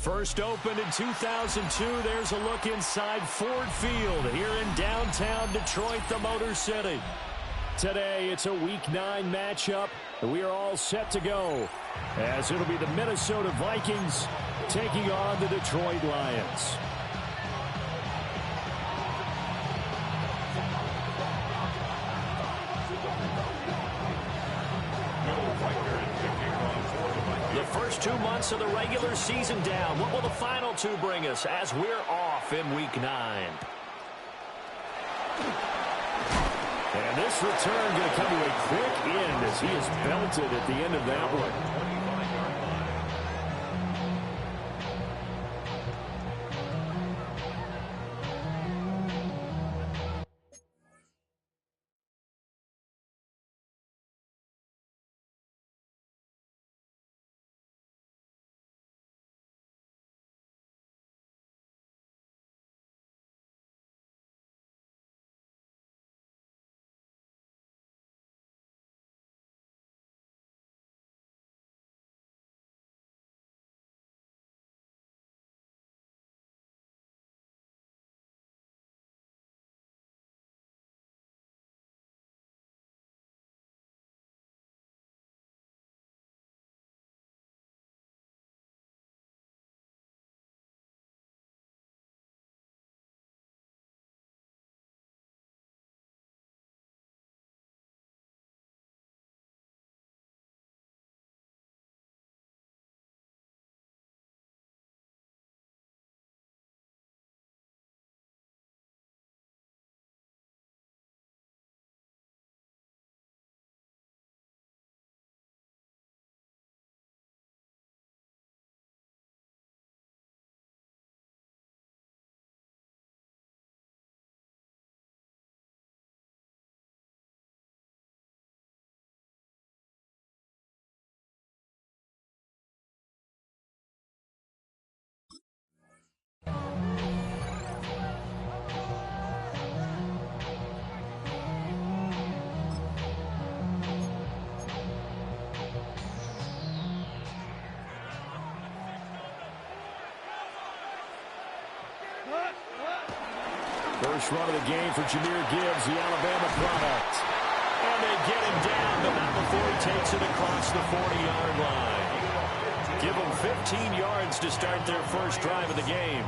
First opened in 2002. There's a look inside Ford Field here in downtown Detroit, the Motor City. Today, it's a Week 9 matchup, and we are all set to go, as it'll be the Minnesota Vikings taking on the Detroit Lions. The first 2 months of the regular season down. What will the final 2 bring us as we're off in Week 9? And this return going to come to a quick end as he is belted at the end of that one. First run of the game for Jahmyr Gibbs, the Alabama product. And they get him down, but not before he takes it across the 40-yard line. Give them 15 yards to start their first drive of the game.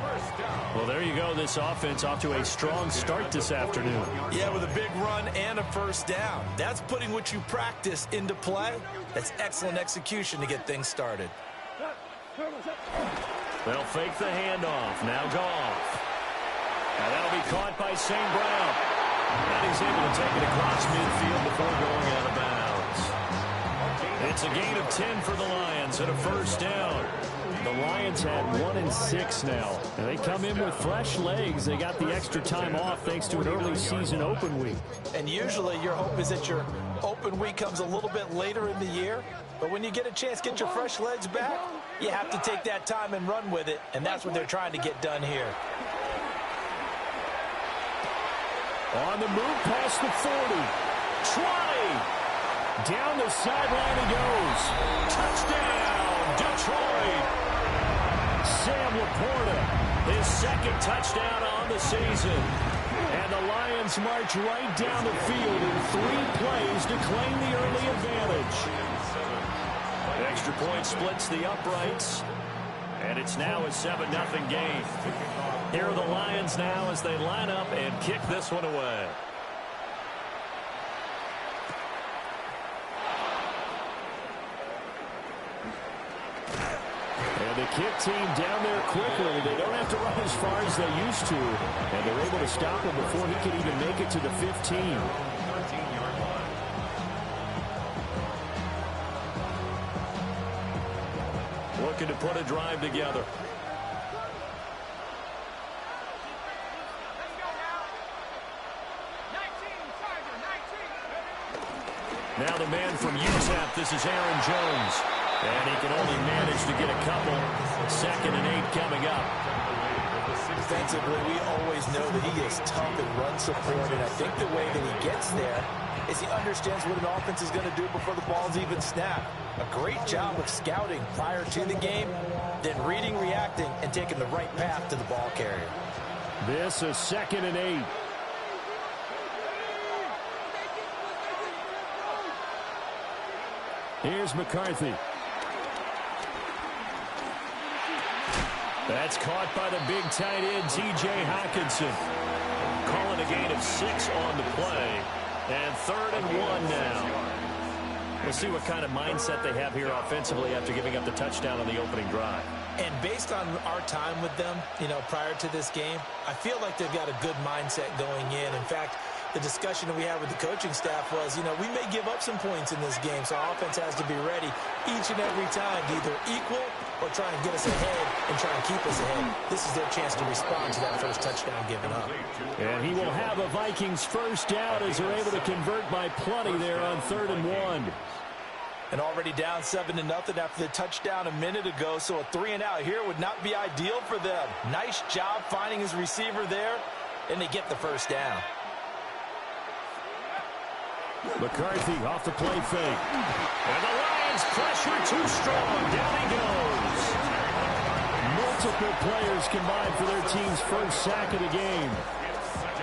Well, there you go. This offense off to a strong start this afternoon. Yeah, with a big run and a first down. That's putting what you practice into play. That's excellent execution to get things started. They'll fake the handoff. Now Goff. And that'll be caught by St. Brown. And he's able to take it across midfield before going out of bounds. It's a gain of 10 for the Lions and a first down. The Lions had 1 and 6 now. And they come in with fresh legs. They got the extra time off thanks to an early season open week. And usually your hope is that your open week comes a little bit later in the year. But when you get a chance to get your fresh legs back, you have to take that time and run with it. And that's what they're trying to get done here. On the move past the 40. Trotty. Down the sideline he goes. Touchdown, Detroit. Sam Laporta, his second touchdown on the season. And the Lions march right down the field in 3 plays to claim the early advantage. Extra point splits the uprights. And it's now a 7-0 game. Here are the Lions now as they line up and kick this one away. And the kick team down there quickly. They don't have to run as far as they used to. And they're able to stop him before he can even make it to the 15. Looking to put a drive together. Now the man from UTEP, this is Aaron Jones. And he can only manage to get a couple. 2nd and 8 coming up. Defensively, we always know that he is tough in run support, and I think the way that he gets there is he understands what an offense is going to do before the ball's even snapped. A great job of scouting prior to the game, then reading, reacting, and taking the right path to the ball carrier. This is 2nd and 8. Here's McCarthy. That's caught by the big tight end, T.J. Hockenson. Calling a gain of 6 on the play. And 3rd and 1 now. We'll see what kind of mindset they have here offensively after giving up the touchdown on the opening drive. And based on our time with them, prior to this game, I feel like they've got a good mindset going in. In fact, the discussion that we had with the coaching staff was, we may give up some points in this game, so our offense has to be ready each and every time to either equal or try and get us ahead and try and keep us ahead. This is their chance to respond to that first touchdown given up. And he will have a Vikings first down as they're able to convert by plenty there on 3rd and 1. And already down 7-0 after the touchdown a minute ago, so a 3-and-out here would not be ideal for them. Nice job finding his receiver there, and they get the first down. McCarthy off the play fake. And the Lions pressure too strong. Down he goes. Multiple players combined for their team's first sack of the game.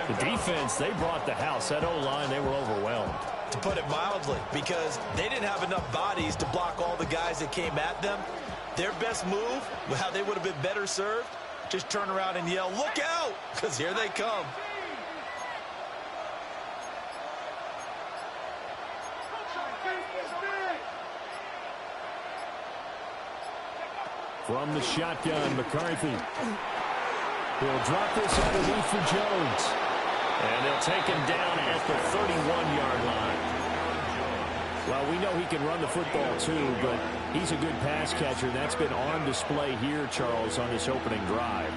The defense, they brought the house. That O-line, they were overwhelmed. To put it mildly, because they didn't have enough bodies to block all the guys that came at them. Their best move, how they would have been better served, just turn around and yell, "Look out!" because here they come. From the shotgun, McCarthy. He'll drop this underneath for Jones. And they'll take him down at the 31-yard line. Well, we know he can run the football too, but he's a good pass catcher. That's been on display here, Charles, on this opening drive.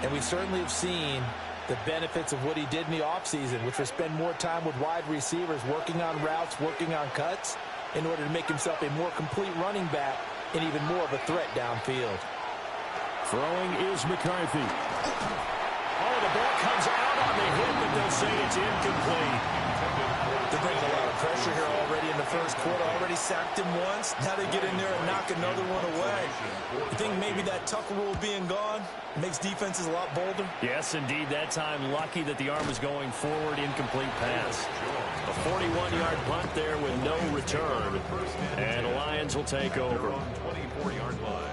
And we certainly have seen the benefits of what he did in the offseason, which was spend more time with wide receivers, working on routes, working on cuts, in order to make himself a more complete running back and even more of a threat downfield. Throwing is McCarthy. Oh, the ball comes out on the hit, but they'll say it's incomplete. They're bringing a lot of pressure here already in the first quarter. Already sacked him once. Now they get in there and knock another one away. You think maybe that Tucker rule being gone makes defenses a lot bolder? Yes, indeed. That time, lucky that the arm was going forward. Incomplete pass. A 41-yard punt there with no return. And the Lions will take over. 24-yard line.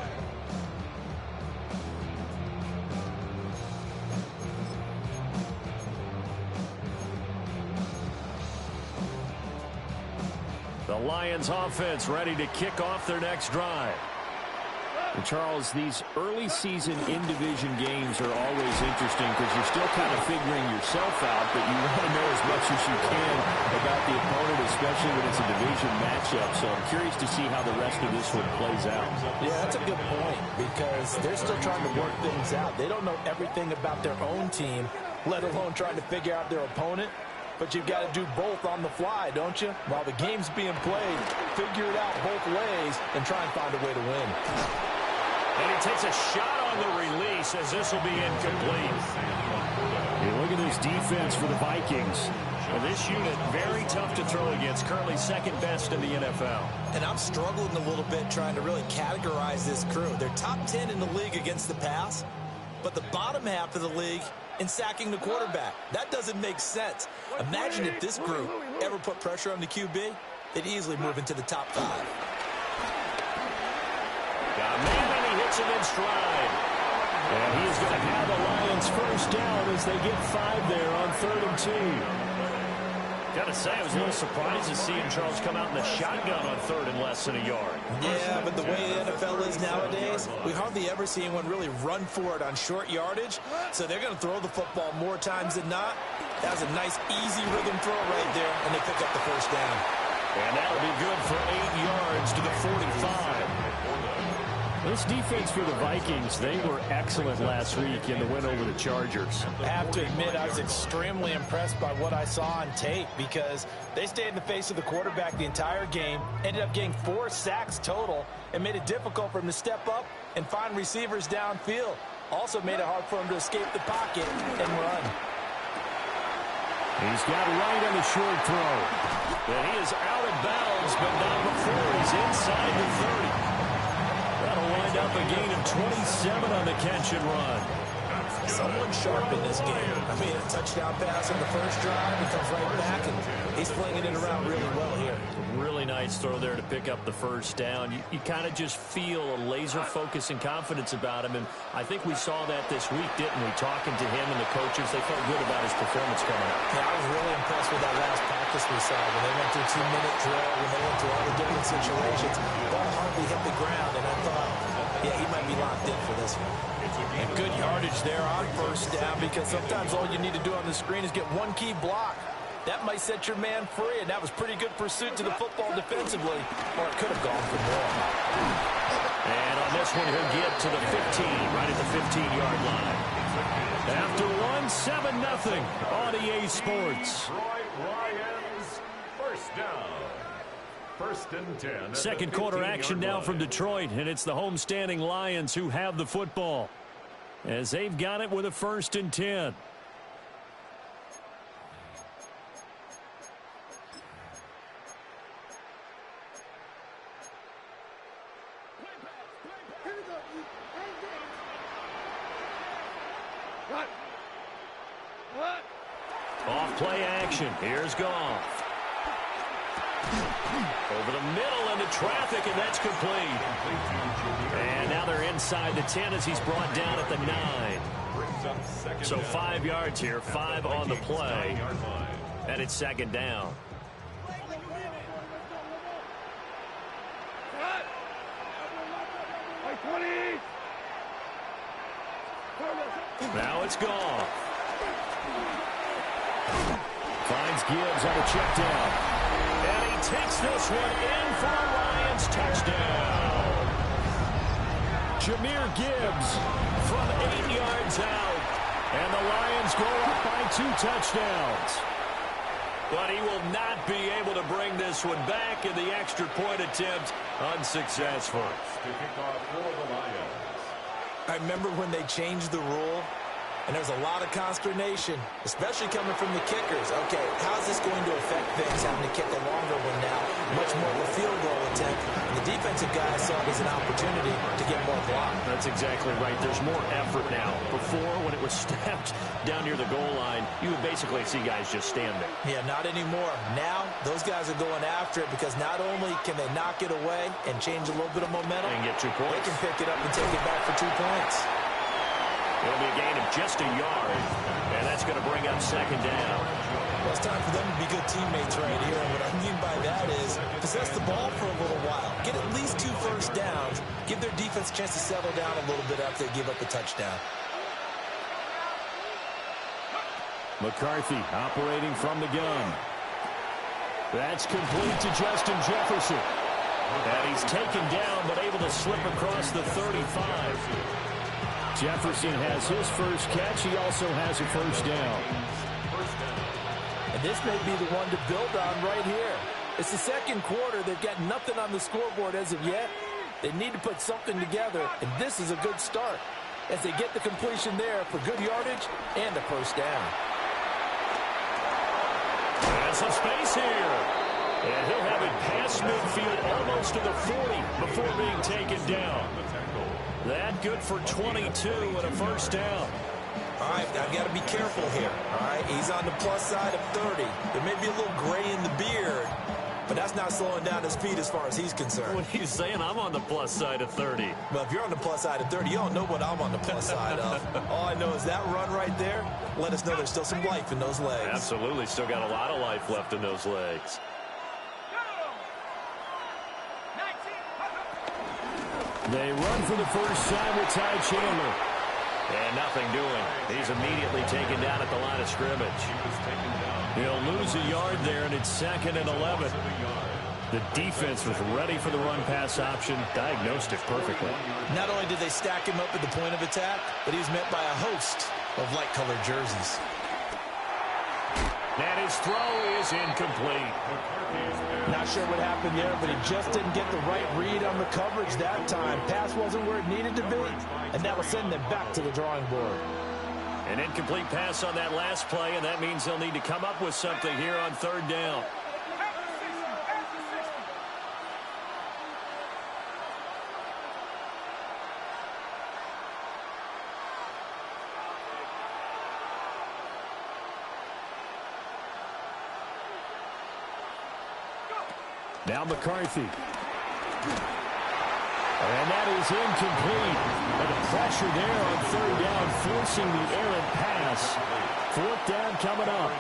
The Lions offense ready to kick off their next drive. And Charles, these early season in-division games are always interesting because you're still kind of figuring yourself out, but you want to know as much as you can about the opponent, especially when it's a division matchup. So I'm curious to see how the rest of this one plays out. Yeah, that's a good point because they're still trying to work things out. They don't know everything about their own team, let alone trying to figure out their opponent. But you've got to do both on the fly, don't you? While the game's being played, figure it out both ways and try and find a way to win. And he takes a shot on the release as this will be incomplete. You look at this defense for the Vikings. And this unit, very tough to throw against, currently second best in the NFL. And I'm struggling a little bit trying to really categorize this crew. They're top 10 in the league against the pass, but the bottom half of the league in sacking the quarterback. That doesn't make sense. Imagine if this group ever put pressure on the QB, they'd easily move into the top 5. Got a man, and he hits him in stride. And he is going to have the Lions first down as they get 5 there on 3rd and 2. Got to say, I was a little surprised to see Charles come out in the shotgun on 3rd and less than a yard. Yeah, but the way the NFL is nowadays, we hardly ever see anyone really run for it on short yardage. So they're going to throw the football more times than not. That was a nice, easy rhythm throw right there, and they pick up the first down. And that'll be good for 8 yards to the 45. This defense for the Vikings, they were excellent last week in the win over the Chargers. I have to admit, I was extremely impressed by what I saw on tape because they stayed in the face of the quarterback the entire game, ended up getting 4 sacks total, and made it difficult for him to step up and find receivers downfield. Also made it hard for him to escape the pocket and run. He's got right on the short throw. And he is out of bounds, but not before he's inside the 30. That'll wind up a gain of 27 on the catch and run. Someone sharp in this game. I mean, a touchdown pass on the first drive. He comes right back, and he's flinging it around really well here. Really nice throw there to pick up the first down. You kind of just feel a laser focus and confidence about him, and I think we saw that this week, didn't we? Talking to him and the coaches, they felt good about his performance coming up. Yeah, I was really impressed with that last practice we saw. When they went through 2-minute drill, when they went through all the different situations, ball hardly hit the ground, and I thought, yeah, he might be locked in for this one. And good yardage there on first down, because sometimes all you need to do on the screen is get one key block. That might set your man free, and that was pretty good pursuit to the football defensively, or it could have gone for more. And on this one, he'll get to the 15, right at the 15-yard line. After one, 7-0 on EA Sports. First down. First and 10. Second quarter action now from Detroit, and it's the homestanding Lions who have the football, as they've got it with a 1st and 10. Off play action. Here's Goff. Over the middle into traffic, and that's complete. And now they're inside the 10 as he's brought down at the 9. So 5 yards here, 5 on the play. And it's second down. Now it's Goff. Finds Gibbs on a check down. And he takes this one in for a Lions touchdown. Jahmyr Gibbs from 8 yards out. And the Lions go up by 2 touchdowns. But he will not be able to bring this one back, in the extra point attempt unsuccessful. To kick off for the Lions. I remember when they changed the rule, and there was a lot of consternation, especially coming from the kickers. Okay, how's this going to affect things, having to kick a longer one now, much more of a field goal attempt? And the defensive guys saw it as an opportunity to get more block. That's exactly right. There's more effort now. Before, when it was snapped down near the goal line, you would basically see guys just stand there. Yeah, not anymore. Now, those guys are going after it, because not only can they knock it away and change a little bit of momentum, And get 2 points. they can pick it up and take it back for 2 points. It'll be a gain of just a yard, and that's going to bring up second down. Well, it's time for them to be good teammates right here. And what I mean by that is possess the ball for a little while. Get at least 2 first downs. Give their defense a chance to settle down a little bit after they give up a touchdown. McCarthy operating from the gun. That's complete to Justin Jefferson. And he's taken down, but able to slip across the 35. Jefferson has his first catch. He also has a first down. And this may be the one to build on right here. It's the second quarter. They've got nothing on the scoreboard as of yet. They need to put something together, and this is a good start as they get the completion there for good yardage and a first down. There's some space here. And he'll have it past midfield almost to the 40 before being taken down. That good for 22 and a first down. All right, I've got to be careful here. All right, he's on the plus side of 30. There may be a little gray in the beard, but that's not slowing down his speed as far as he's concerned. What are you saying? I'm on the plus side of 30. Well, if you're on the plus side of 30, you don't know what I'm on the plus side of. All I know is that run right there let us know there's still some life in those legs. Absolutely. Still got a lot of life left in those legs. They run for the first time with Ty Chandler. And nothing doing. He's immediately taken down at the line of scrimmage. He'll lose a yard there, and it's 2nd and 11. The defense was ready for the run-pass option, diagnosed it perfectly. Not only did they stack him up at the point of attack, but he was met by a host of light-colored jerseys. And his throw is incomplete. Not sure what happened there, but he just didn't get the right read on the coverage that time. Pass wasn't where it needed to be, and that will send them back to the drawing board. An incomplete pass on that last play, and that means they'll need to come up with something here on third down. Now McCarthy. And that is incomplete. And the pressure there on third down, forcing the errant pass. Fourth down coming up.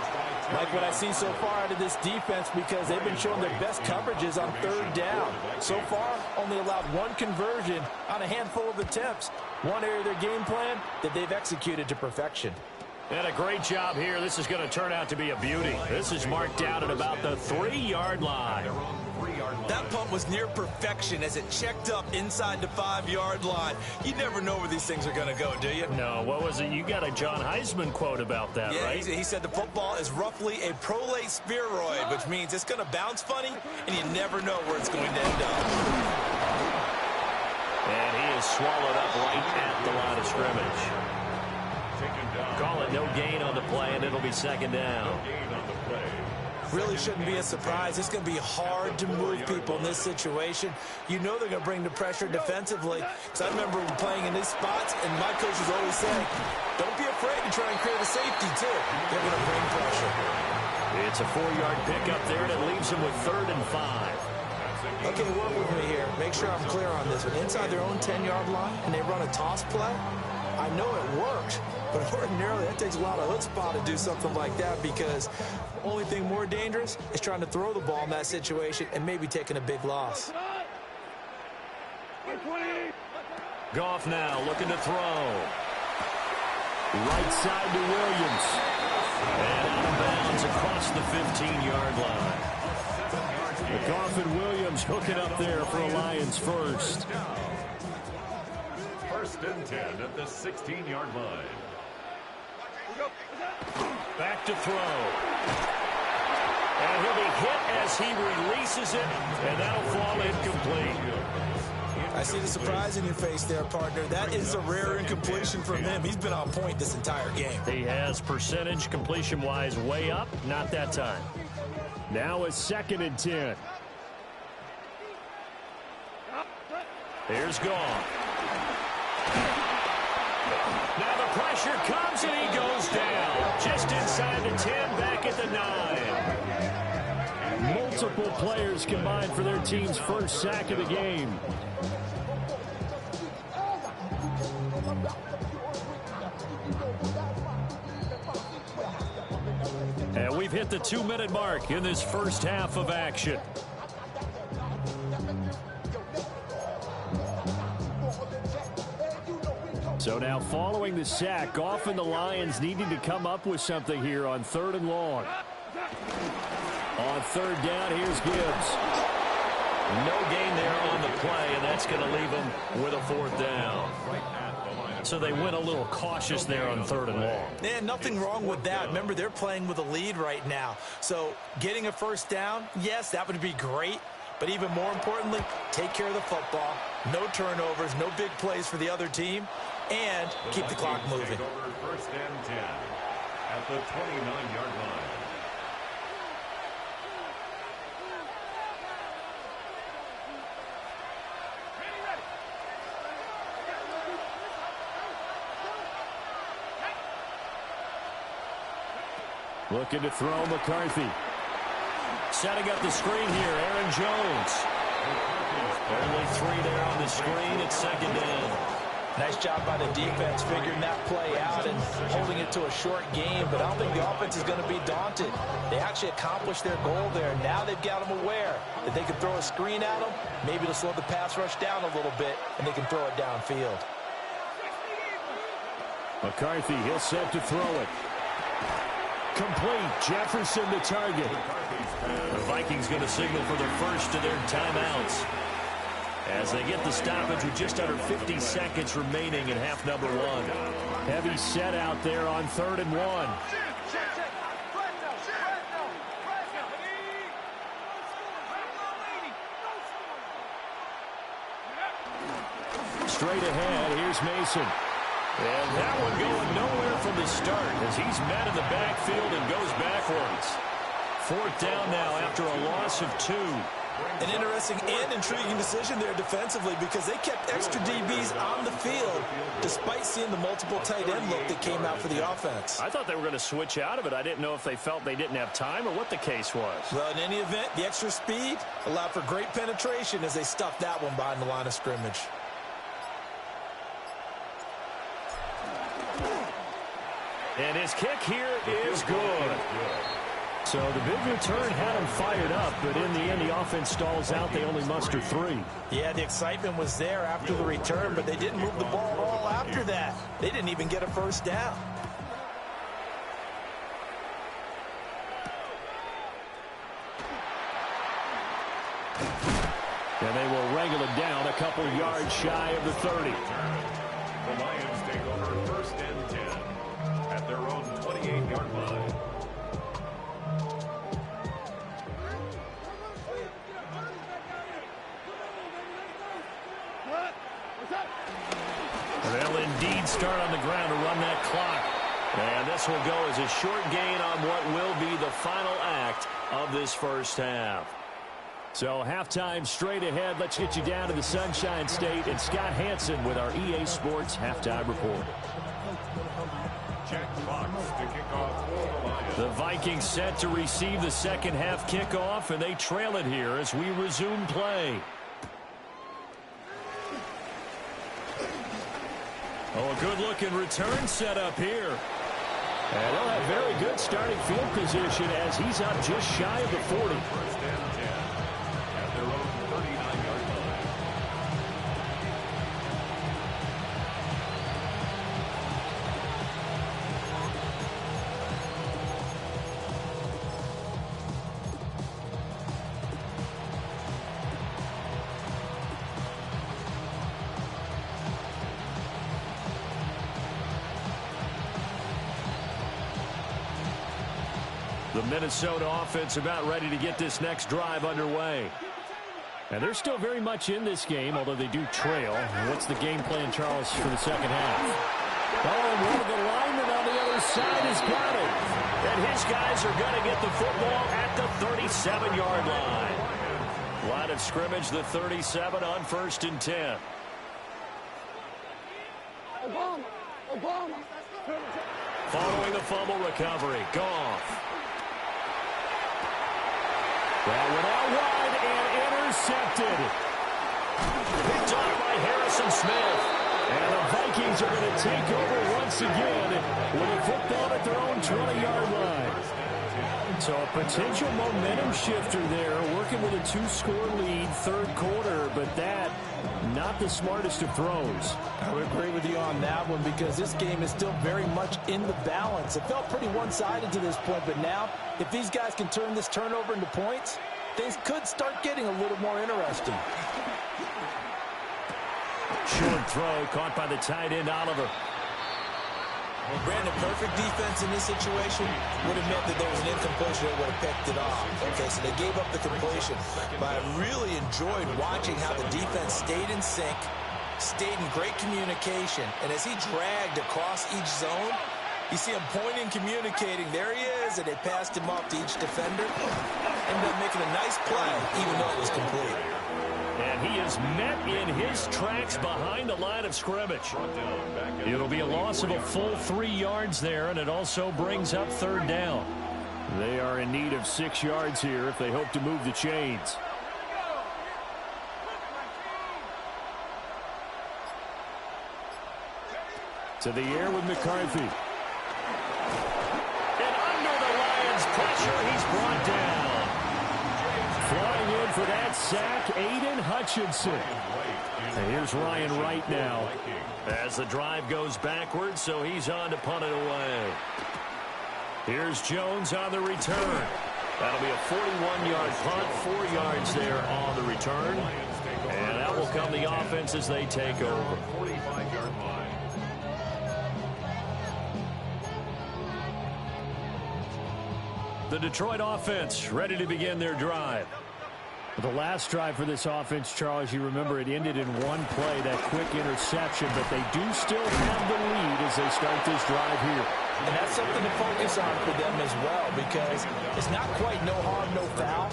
Like what I see so far out of this defense, because they've been showing their best coverages on third down. So far, only allowed one conversion on a handful of attempts. One area of their game plan that they've executed to perfection. And a great job here. This is going to turn out to be a beauty. This is marked out at about the 3-yard line. That punt was near perfection as it checked up inside the 5-yard line. You never know where these things are going to go, do you? No, what was it? You got a John Heisman quote about that, yeah, right? He said the football is roughly a prolate spheroid, which means it's going to bounce funny, and you never know where it's going to end up. And he is swallowed up right at the line of scrimmage. Call it no gain on the play, and it'll be second down. Really shouldn't be a surprise. It's going to be hard to move people in this situation. You know they're going to bring the pressure defensively. Because I remember playing in these spots, and my coaches always said, don't be afraid to try and create a safety, too. They're going to bring pressure. It's a 4-yard pickup there, and it leaves them with 3rd and 5. Okay, work with me here. Make sure I'm clear on this one. Inside their own 10-yard line, and they run a toss play, I know it works, but ordinarily that takes a lot of chutzpah to do something like that, because the only thing more dangerous is trying to throw the ball in that situation and maybe taking a big loss. Goff now looking to throw. Right side to Williams. And out of bounds across the 15-yard line. Goff and Williams hooking up there for a Lions first. 1st and 10 at the 16-yard line. Back to throw. And he'll be hit as he releases it, and that'll fall incomplete. I see the surprise in your face there, partner. That is a rare incompletion from him. He's been on point this entire game. He has percentage completion-wise way up, not that time. Now it's 2nd and 10. Here's Goff. Now the pressure comes and he goes down. Just inside the 10, back at the 9. Multiple players combined for their team's first sack of the game. And we've hit the 2-minute mark in this first half of action. So now following the sack, Goff and the Lions needing to come up with something here on 3rd and long. On 3rd down, here's Gibbs. No gain there on the play, and that's going to leave them with a 4th down. So they went a little cautious there on 3rd and long. Yeah, nothing wrong with that. Remember, they're playing with a lead right now. So getting a 1st down, yes, that would be great. But even more importantly, take care of the football. No turnovers, no big plays for the other team, and keep the clock moving. 1st and 10 at the 29-yard line. Looking to throw McCarthy. Setting up the screen here, Aaron Jones. Only 3 there on the screen. It's 2nd down. Nice job by the defense figuring that play out and holding it to a short game, but I don't think the offense is going to be daunted. They actually accomplished their goal there. Now they've got them aware that they can throw a screen at them, maybe to slow the pass rush down a little bit, and they can throw it downfield. McCarthy, he'll set to throw it. Complete. Jefferson the target. The Vikings going to signal for the first of their timeouts as they get the stoppage with just under 50 seconds remaining in half number 1. Heavy set out there on 3rd and 1. Straight ahead, here's Mason. And that one going nowhere from the start as he's met in the backfield and goes backwards. Fourth down now after a loss of 2. An interesting and intriguing decision there defensively because they kept extra DBs on the field despite seeing the multiple tight end look that came out for the offense. I thought they were going to switch out of it. I didn't know if they felt they didn't have time or what the case was. Well, in any event, the extra speed allowed for great penetration as they stuffed that one behind the line of scrimmage. And his kick here is good. So the big return had him fired up, but in the end, the offense stalls out. They only muster 3. Yeah, the excitement was there after the return, but they didn't move the ball at all after that. They didn't even get a first down. And they will wrangle it down a couple yards shy of the 30. The Lions take over first and 10 at their own 28-yard line. They'll indeed start on the ground to run that clock. And this will go as a short gain on what will be the final act of this first half. So halftime straight ahead. Let's get you down to the Sunshine State and Scott Hansen with our EA Sports halftime report. Jack Fox to kick off for the Lions. The Vikings set to receive the second half kickoff, and they trail it here as we resume play. Oh, a good-looking return set up here. And they'll have very good starting field position as he's up just shy of the 40. First and 10 at their own 39-yard line. The Minnesota offense about ready to get this next drive underway. And they're still very much in this game, although they do trail. What's the game plan, Charles, for the second half? Oh, and one of the linemen on the other side has got it. And his guys are going to get the football at the 37-yard line. Line of scrimmage, the 37 on first and 10. Following the fumble recovery, Goff. That went out wide and intercepted. Picked off by Harrison Smith. And the Vikings are going to take over once again with a football at their own 20-yard line. So a potential momentum shifter there, working with a 2-score lead, third quarter, but that not the smartest of throws. I would agree with you on that one because this game is still very much in the balance. It felt pretty one-sided to this point, but now if these guys can turn this turnover into points, things could start getting a little more interesting. Short throw caught by the tight end, Oliver. Well, Brandon, perfect defense in this situation would have meant that there was an incompletion that would have picked it off. Okay, so they gave up the completion. But I really enjoyed watching how the defense stayed in sync, stayed in great communication. And as he dragged across each zone, you see him pointing, communicating. There he is, and they passed him off to each defender. Ended up making a nice play, even though it was complete. And he is met in his tracks behind the line of scrimmage. It'll be a loss of a full 3 yards there, and it also brings up third down. They are in need of 6 yards here if they hope to move the chains. To the air with McCarthy. And under the Lions' pressure, he's brought down. Flying in for that sack, Aiden Hutchinson. And here's Ryan Wright now as the drive goes backwards, so he's on to punt it away. Here's Jones on the return. That'll be a 41-yard punt, 4 yards there on the return. And that will come the offense as they take over. 45-yard line. The Detroit offense ready to begin their drive. The last drive for this offense, Charles, you remember it ended in one play, that quick interception, but they do still have the lead as they start this drive here. And that's something to focus on for them as well, because it's not quite no harm, no foul.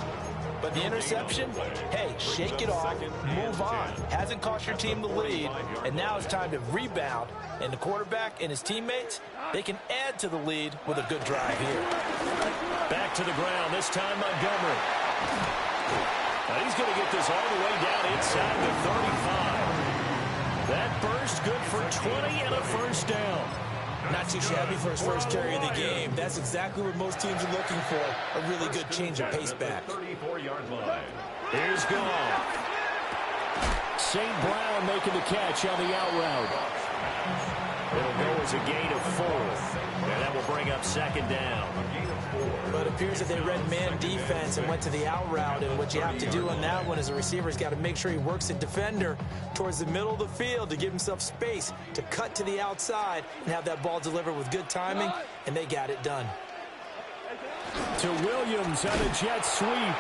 But the interception, hey, shake it off, move on. Hasn't cost your team the lead, and now it's time to rebound. And the quarterback and his teammates, they can add to the lead with a good drive here. Back to the ground, this time Montgomery. Now he's going to get this all the way down inside the 35. That burst good for 20 and a first down. Not too shabby for his first carry of the game. That's exactly what most teams are looking for, a really good change of pace back. 34-yard line. Here's Goff. St. Brown making the catch on the out route. It'll go as a gain of 4. And that will bring up second down. But it appears that they read man defense and went to the out route. And what you have to do on that one is a receiver's got to make sure he works a defender towards the middle of the field to give himself space to cut to the outside and have that ball delivered with good timing, and they got it done. To Williams on a jet sweep.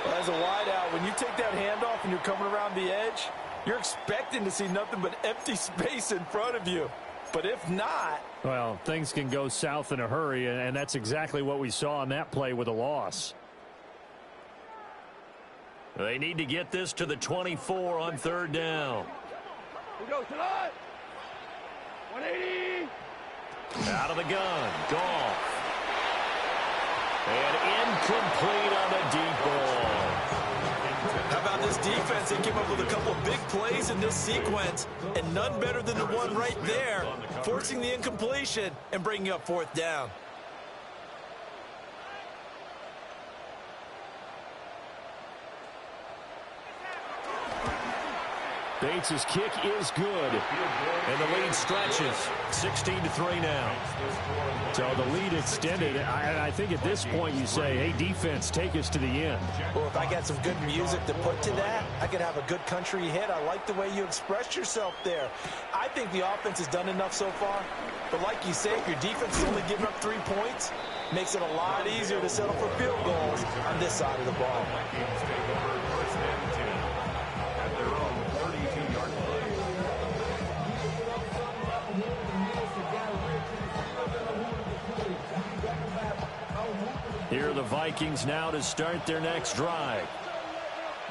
Well, as a wideout, when you take that handoff and you're coming around the edge, you're expecting to see nothing but empty space in front of you. But if not... Well, things can go south in a hurry, and that's exactly what we saw on that play with a loss. They need to get this to the 24 on third down. Here goes tonight. 180. Out of the gun. Goff. And incomplete on the deep ball. How about this defense? They came up with a couple of big plays in this sequence, and none better than the one right there, forcing the incompletion and bringing up fourth down. Bates' kick is good, and the lead stretches. 16-3 now. So the lead extended. I think at this point you say, hey, defense, take us to the end. Well, if I got some good music to put to that, I could have a good country hit. I like the way you expressed yourself there. I think the offense has done enough so far. But like you say, if your defense is only giving up 3 points, makes it a lot easier to settle for field goals on this side of the ball. Vikings take over first and 10 at their own 32-yard line. Here are the Vikings now to start their next drive.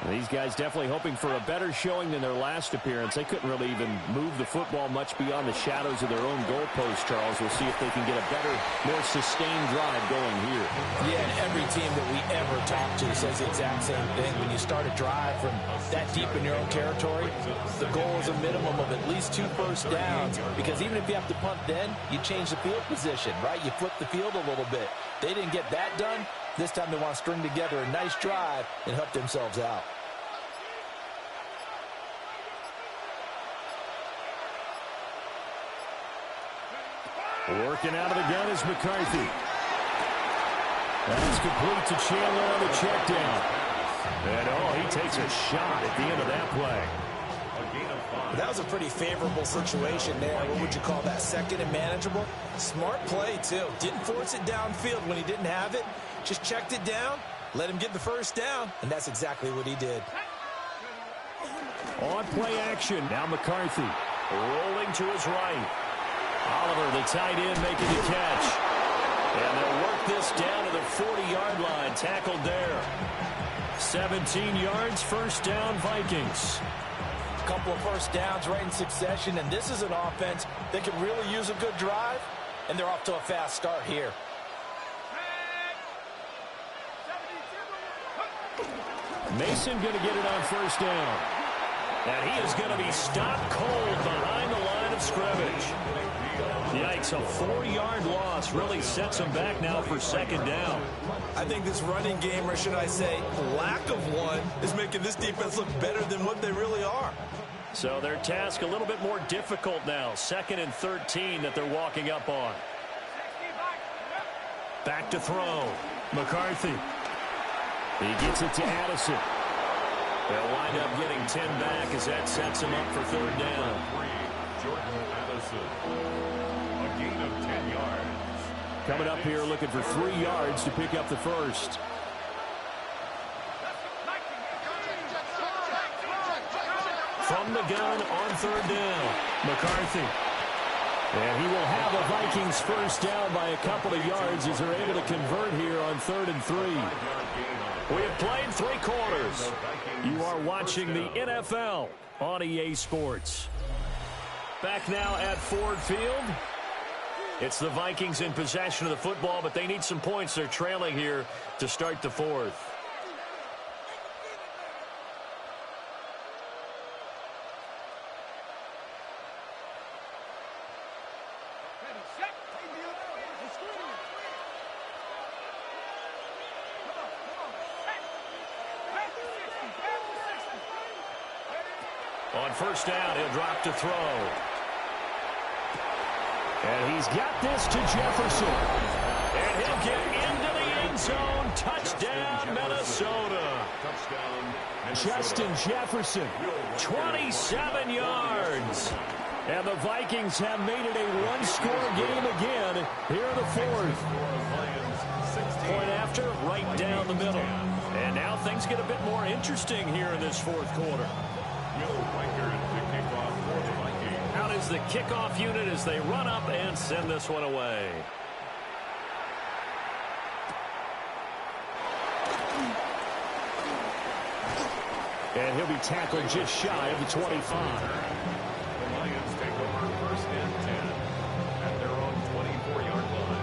These guys definitely hoping for a better showing than their last appearance. They couldn't really even move the football much beyond the shadows of their own goalpost, Charles. We'll see if they can get a better, more sustained drive going here. Yeah, and every team that we ever talk to says the exact same thing. When you start a drive from that deep in your own territory, the goal is a minimum of at least 2 first downs, because even if you have to punt then, you change the field position, right? You flip the field a little bit. They didn't get that done. This time they want to string together a nice drive and help themselves out. Working out of the gun is McCarthy. That's complete to Chandler on the check down. And, he takes a shot at the end of that play. That was a pretty favorable situation there. What would you call that? Second and manageable? Smart play, too. Didn't force it downfield when he didn't have it. Just checked it down, let him get the first down, and that's exactly what he did. On play action, now McCarthy rolling to his right. Oliver, the tight end, making the catch. And they'll work this down to the 40-yard line, tackled there. 17 yards, first down, Vikings. A couple of first downs right in succession, and this is an offense that could really use a good drive, and they're off to a fast start here. Mason going to get it on first down. And he is going to be stopped cold behind the line of scrimmage. Yikes, a 4-yard loss really sets him back now for second down. I think this running game, or should I say lack of one, is making this defense look better than what they really are. So their task a little bit more difficult now. 2nd and 13 that they're walking up on. Back to throw. McCarthy. He gets it to Addison. They'll wind up getting 10 back as that sets him up for third down. Jordan Addison. A gain of 10 yards. Coming up here looking for 3 yards to pick up the first. From the gun on third down, McCarthy. And he will have the Vikings first down by a couple of yards as they're able to convert here on 3rd and 3. We have played 3 quarters. You are watching the NFL on EA Sports. Back now at Ford Field. It's the Vikings in possession of the football, but they need some points. They're trailing here to start the 4th. On first down, he'll drop to throw. And he's got this to Jefferson. And he'll get into the end zone. Touchdown, Minnesota. Justin Jefferson, 27 yards. And the Vikings have made it a one-score game again here in the 4th. Point after, right down the middle. And now things get a bit more interesting here in this 4th quarter. Out is the kickoff unit as they run up and send this one away. And he'll be tackled just shy of the 25. The Lions take over 1st and 10 at their own 24-yard line.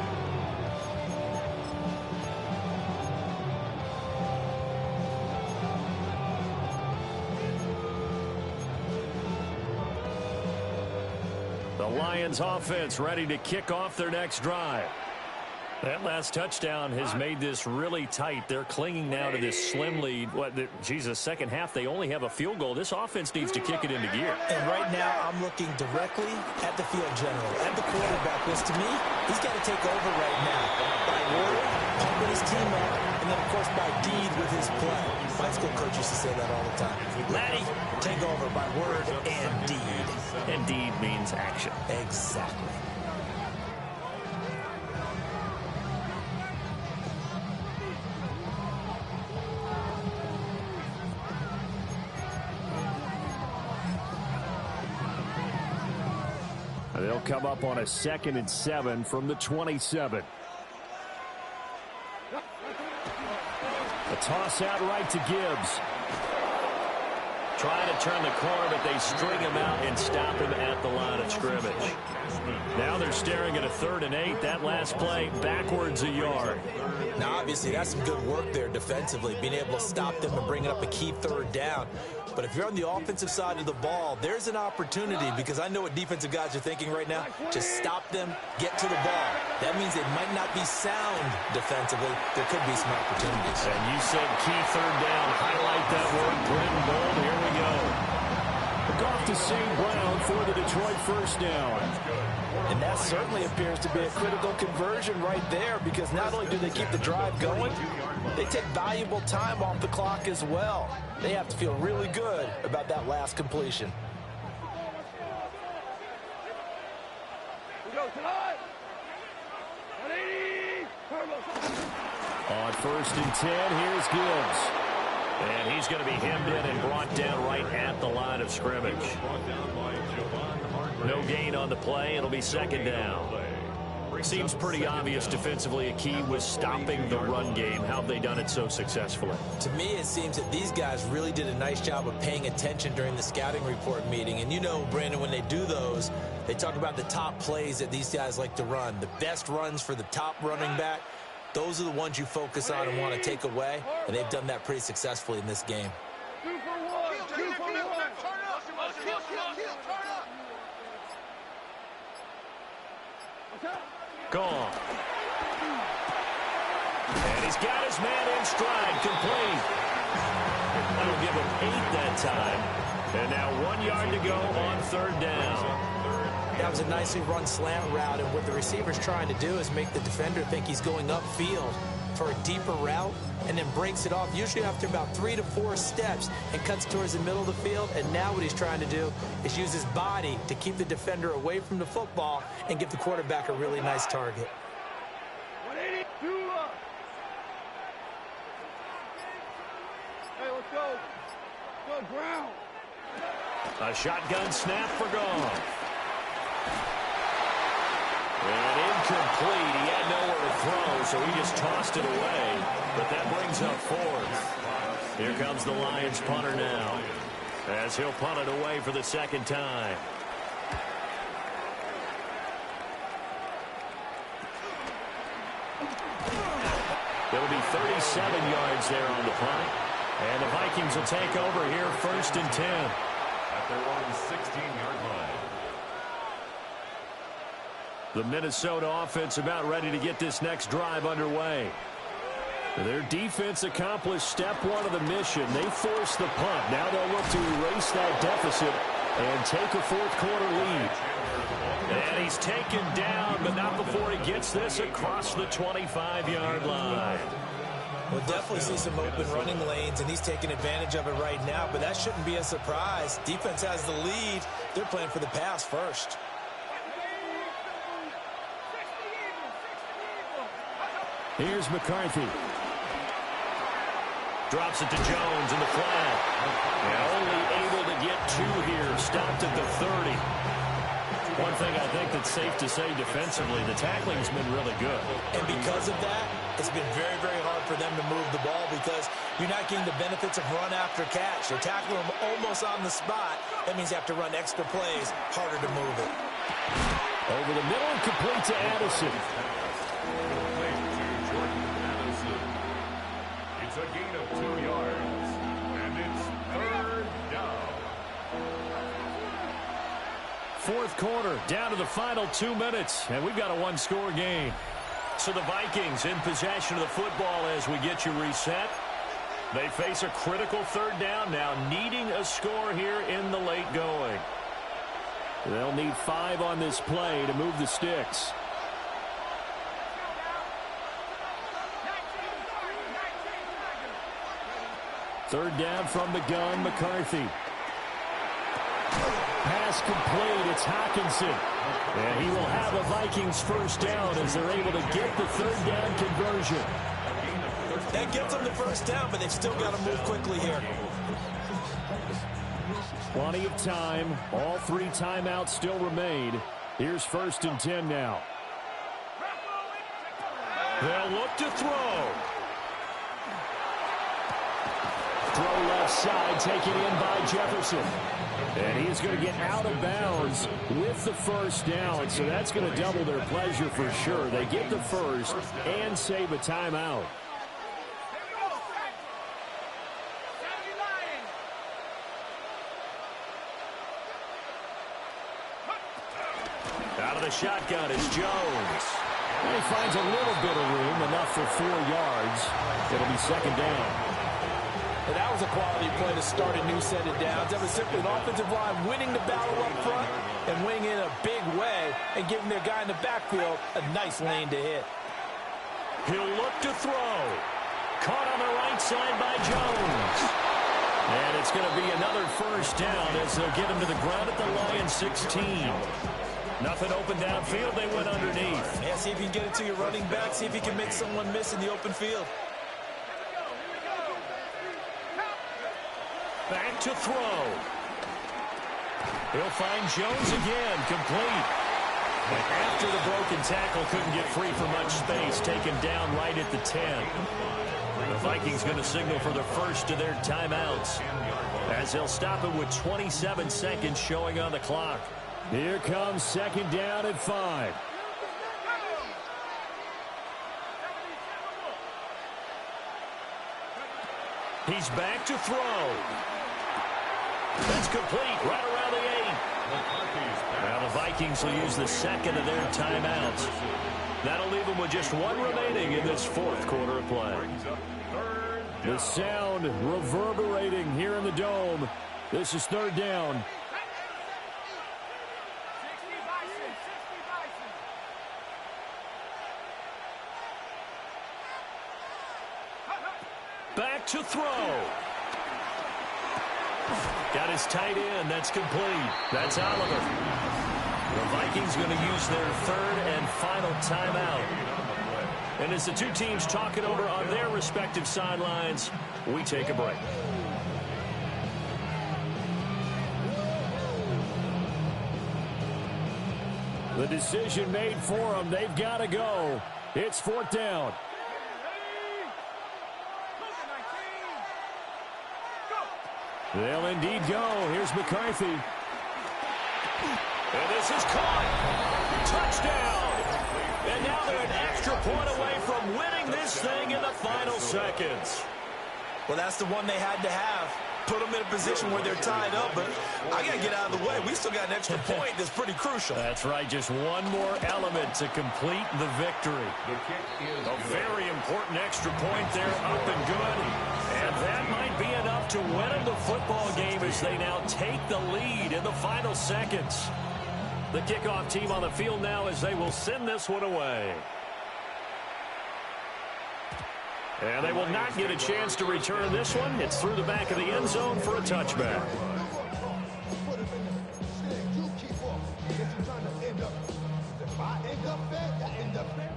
The Lions offense ready to kick off their next drive. That last touchdown has made this really tight. They're clinging now to this slim lead. Second half, they only have a field goal. This offense needs to kick it into gear. And right now, I'm looking directly at the field general, at the quarterback, which to me, he's got to take over right now. By word, pumping his team up, and then, of course, by deed with his play. My school coach used to say that all the time. Laddie, take over by word and deed. And deed means action. Exactly. They'll come up on a 2nd and 7 from the 27. A toss out right to Gibbs. Trying to turn the corner, but they string him out and stop him at the line of scrimmage. Now they're staring at a 3rd and 8. That last play backwards a yard. Now, obviously, that's some good work there defensively, being able to stop them and bringing up a key 3rd down. But if you're on the offensive side of the ball, there's an opportunity, because I know what defensive guys are thinking right now. Just stop them, get to the ball. That means they might not be sound defensively. There could be some opportunities. And you said key 3rd down. Highlight that word, put it in bold. Here we go. Off to St. Brown for the Detroit first down. And that certainly appears to be a critical conversion right there, because not only do they keep the drive going, they take valuable time off the clock as well. They have to feel really good about that last completion. On 1st and 10, here's Gibbs. And he's going to be hemmed in and brought down right at the line of scrimmage. No gain on the play. It'll be 2nd down. Seems pretty obvious defensively. A key was stopping the run game. How have they done it so successfully? To me, it seems that these guys really did a nice job of paying attention during the scouting report meeting. And you know, Brandon, when they do those, they talk about the top plays that these guys like to run. The best runs for the top running back. Those are the ones you focus on and want to take away. And they've done that pretty successfully in this game. 2 for 1. 2 for 1. Turn up. Gone. And he's got his man in stride, complete. That'll give him 8 that time. And now 1 yard to go on 3rd down. That was a nicely run slant route, and what the receiver's trying to do is make the defender think he's going upfield for a deeper route, and then breaks it off, usually after about 3 to 4 steps, and cuts towards the middle of the field. And now what he's trying to do is use his body to keep the defender away from the football and give the quarterback a really nice target. 182 up. Hey, let's go. Go ground. A shotgun snap for Goff. And incomplete. He had nowhere to throw, so he just tossed it away. But that brings up fourth. Here comes the Lions punter now, as he'll punt it away for the second time. It'll be 37 yards there on the punt. And the Vikings will take over here, 1st and 10. At their own 16-yard line. The Minnesota offense about ready to get this next drive underway. Their defense accomplished step one of the mission. They forced the punt. Now they'll look to erase that deficit and take a fourth-quarter lead. And he's taken down, but not before he gets this across the 25-yard line. We'll definitely see some open running lanes, and he's taking advantage of it right now, but that shouldn't be a surprise. Defense has the lead. They're playing for the pass first. Here's McCarthy. Drops it to Jones in the flat. And only able to get two here. Stopped at the 30. One thing I think that's safe to say defensively, the tackling has been really good. And because of that, it's been very, very hard for them to move the ball because you're not getting the benefits of run after catch. They're tackling them almost on the spot. That means you have to run extra plays, harder to move it. Over the middle and complete to Addison. It's a gain of 2 yards, and it's 3rd down. Fourth quarter, down to the final 2 minutes, and we've got a one-score game. So the Vikings in possession of the football as we get you reset. They face a critical 3rd down now, needing a score here in the late going. They'll need 5 on this play to move the sticks. Third down from the gun, McCarthy. Pass complete, it's Hockenson. And he will have a Vikings first down as they're able to get the 3rd down conversion. That gets them the first down, but they've still got to move quickly here. Plenty of time. All 3 timeouts still remain. Here's 1st and 10 now. They'll look to throw. Throw left side, taken in by Jefferson. And he's going to get out of bounds with the first down, so that's going to double their pleasure for sure. They get the first and save a timeout. Out of the shotgun is Jones. And he finds a little bit of room, enough for 4 yards. It'll be 2nd down. And that was a quality play to start a new set of downs. That was simply an offensive line winning the battle up front and winning in a big way and giving their guy in the backfield a nice lane to hit. He'll look to throw. Caught on the right side by Jones. And it's going to be another first down as they'll get him to the ground at the Lions 16. Nothing open downfield. They went underneath. Yeah, see if you can get it to your running back. See if you can make someone miss in the open field. Back to throw. He'll find Jones again, complete. But after the broken tackle, couldn't get free for much space, taken down right at the 10. The Vikings going to signal for the first of their timeouts as they'll stop it with 27 seconds showing on the clock. Here comes 2nd down at 5. He's back to throw. That's complete right around the 8. Now the Vikings will use the 2nd of their timeouts. That'll leave them with just 1 remaining in this 4th quarter of play. The sound reverberating here in the Dome. This is 3rd down. Back to throw. Got his tight end. That's complete. That's Oliver. The Vikings going to use their 3rd and final timeout. And as the two teams talk it over on their respective sidelines, we take a break. The decision made for them. They've got to go. It's 4th down. They'll indeed go. Here's McCarthy. And this is caught. Touchdown. And now they're an extra point away from winning this thing in the final seconds. Well, that's the one they had to have. Put them in a position where they're tied up, but I got to get out of the way. We still got an extra point that's pretty crucial. That's right. Just one more element to complete the victory. A very important extra point there, up and good. And that might be enough to win them the football game as they now take the lead in the final seconds. The kickoff team on the field now as they will send this one away. And they will not get a chance to return this one. It's through the back of the end zone for a touchback.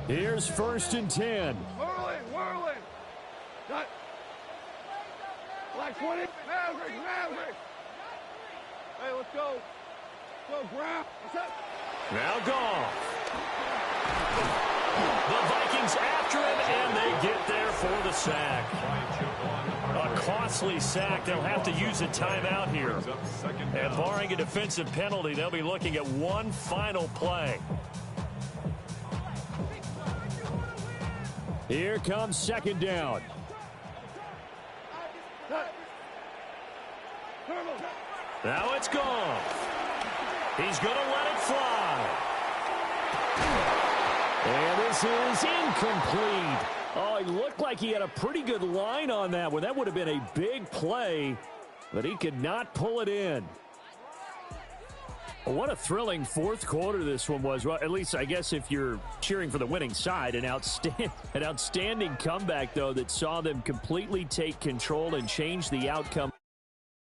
Here's 1st and 10. Whirling. Got. Black 20. Maverick. Hey, let's go. Go, ground. What's up? Now gone. The Vikings after him, and they get there for the sack. A costly sack. They'll have to use a timeout here. And barring a defensive penalty, they'll be looking at one final play. Here comes 2nd down. Now it's gone. He's going to let it fly. And this is incomplete. Oh, he looked like he had a pretty good line on that one. That would have been a big play, but he could not pull it in. What a thrilling 4th quarter this one was. Well, at least I guess if you're cheering for the winning side, an outstanding comeback, though, that saw them completely take control and change the outcome.